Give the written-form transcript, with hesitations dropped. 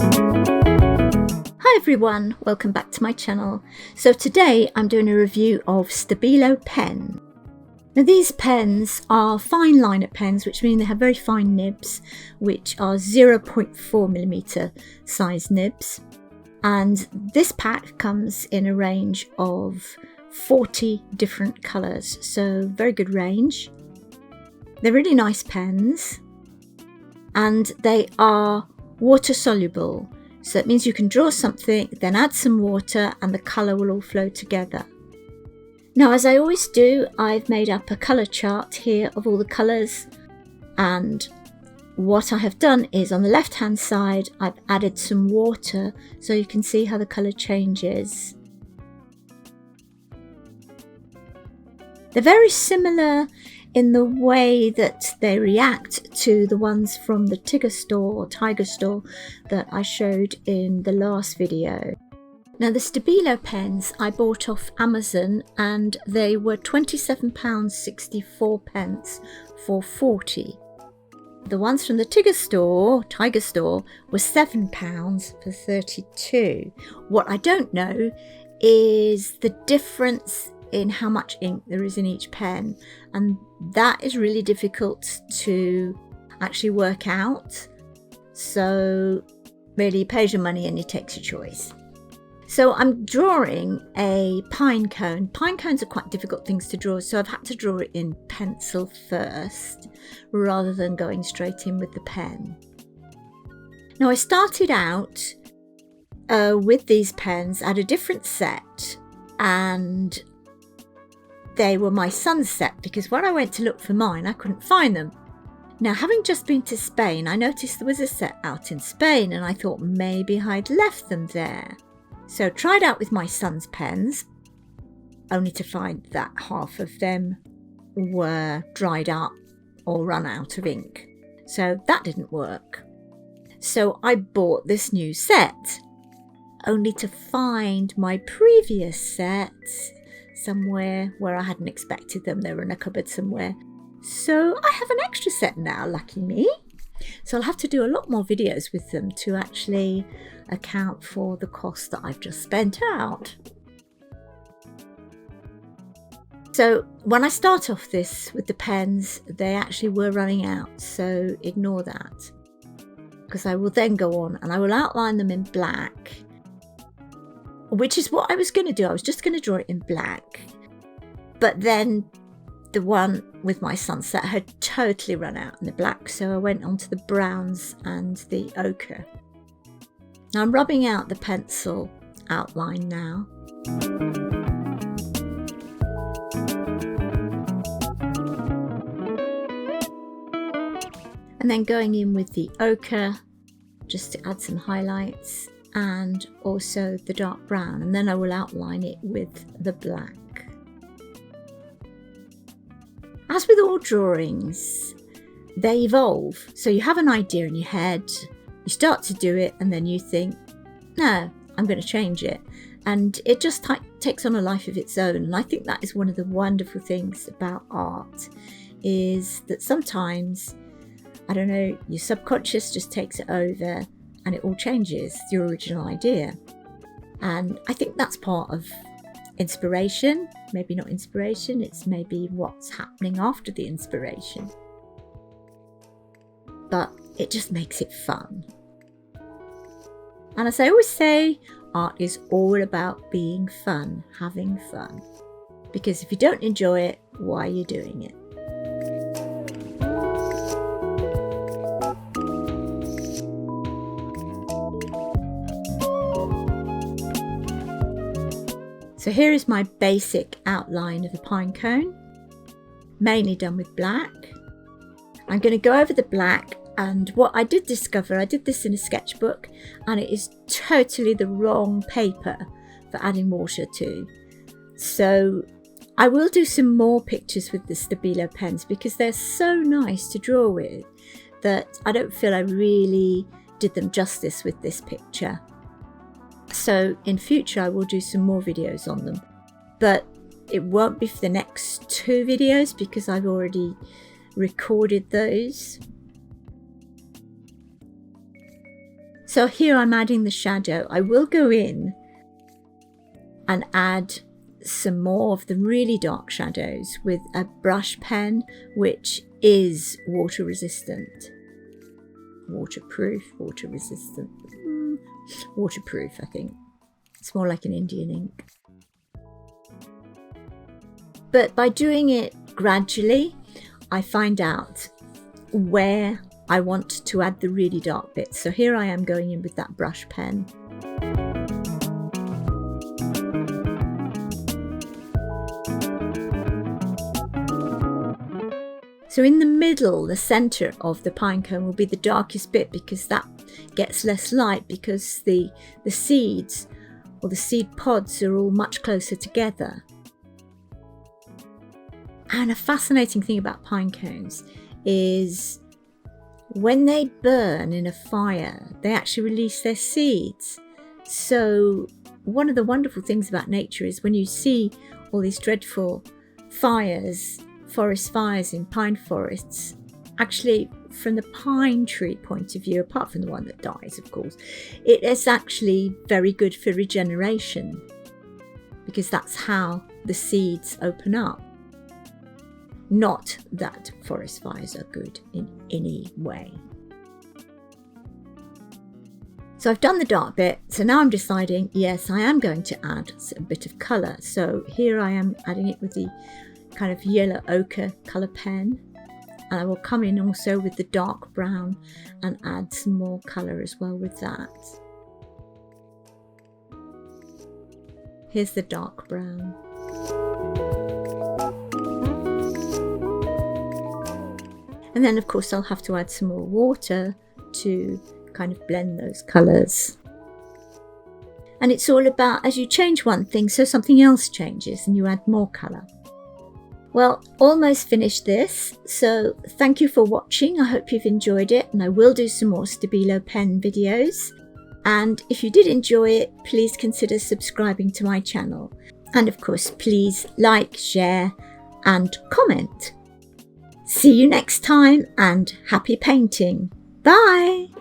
Hi everyone, welcome back to my channel. So today I'm doing a review of Stabilo pen. Now these pens are fine liner pens, which mean they have very fine nibs, which are 0.4mm size nibs. And this pack comes in a range of 40 different colours, so very good range. They're really nice pens and they are water soluble. So it means you can draw something, then add some water and the colour will all flow together. Now, as I always do, I've made up a colour chart here of all the colours, and what I have done is on the left hand side I've added some water so you can see how the colour changes. They're very similar in the way that they react to the ones from the Tiger store that I showed in the last video. Now the Stabilo pens I bought off Amazon and they were £27.64 for 40. The ones from the Tiger store were £7 for 32. What I don't know is the difference in how much ink there is in each pen, and that is really difficult to actually work out. So really, you pay your money and you take your choice. So I'm drawing a pine cone. Pine cones are quite difficult things to draw, so I've had to draw it in pencil first rather than going straight in with the pen. Now I started out with these pens at a different set, and they were my son's set because when I went to look for mine I couldn't find them. Now, having just been to Spain, I noticed there was a set out in Spain and I thought maybe I'd left them there. So tried out with my son's pens, only to find that half of them were dried up or run out of ink. So that didn't work. So I bought this new set, only to find my previous set somewhere where I hadn't expected them. They were in a cupboard somewhere. So I have an extra set now, lucky me. So I'll have to do a lot more videos with them to actually account for the cost that I've just spent out. So when I start off this with the pens, they actually were running out, so ignore that, because I will then go on and I will outline them in black, which is what I was going to do. I was just going to draw it in black, but then the one with my sunset had totally run out in the black, so I went on to the browns and the ochre. Now I'm rubbing out the pencil outline now. And then going in with the ochre just to add some highlights, and also the dark brown, and then I will outline it with the black. As with all drawings, they evolve. So you have an idea in your head, you start to do it, and then you think, no, I'm going to change it. And it just takes on a life of its own. And I think that is one of the wonderful things about art, is that sometimes, I don't know, your subconscious just takes it over and it all changes your original idea. And I think that's part of inspiration. Maybe not inspiration, it's maybe what's happening after the inspiration. But it just makes it fun. And as I always say, art is all about being fun, having fun. Because if you don't enjoy it, why are you doing it? So here is my basic outline of a pine cone, mainly done with black. I'm going to go over the black, and what I did discover, I did this in a sketchbook, and it is totally the wrong paper for adding water to. So I will do some more pictures with the Stabilo pens because they're so nice to draw with that I don't feel I really did them justice with this picture. So in future I will do some more videos on them, but it won't be for the next 2 videos because I've already recorded those. So here I'm adding the shadow. I will go in and add some more of the really dark shadows with a brush pen, which is water resistant. Waterproof, water resistant. Waterproof, I think. It's more like an Indian ink. But by doing it gradually, I find out where I want to add the really dark bits. So here I am going in with that brush pen. So in the middle, the centre of the pine cone will be the darkest bit, because that gets less light, because the seeds or the seed pods are all much closer together. And a fascinating thing about pine cones is when they burn in a fire, they actually release their seeds. So one of the wonderful things about nature is when you see all these dreadful fires, forest fires in pine forests, actually from the pine tree point of view, apart from the one that dies, of course, it is actually very good for regeneration, because that's how the seeds open up. Not that forest fires are good in any way. So I've done the dark bit, so now I'm deciding, yes, I am going to add a bit of colour. So here I am adding it with the kind of yellow ochre colour pen, and I will come in also with the dark brown and add some more colour as well with that. Here's the dark brown. And then of course I'll have to add some more water to kind of blend those colours. And it's all about, as you change one thing, so something else changes and you add more colour. Well, almost finished this, so thank you for watching. I hope you've enjoyed it, and I will do some more Stabilo pen videos. And if you did enjoy it, please consider subscribing to my channel. And of course, please like, share and comment. See you next time, and happy painting. Bye!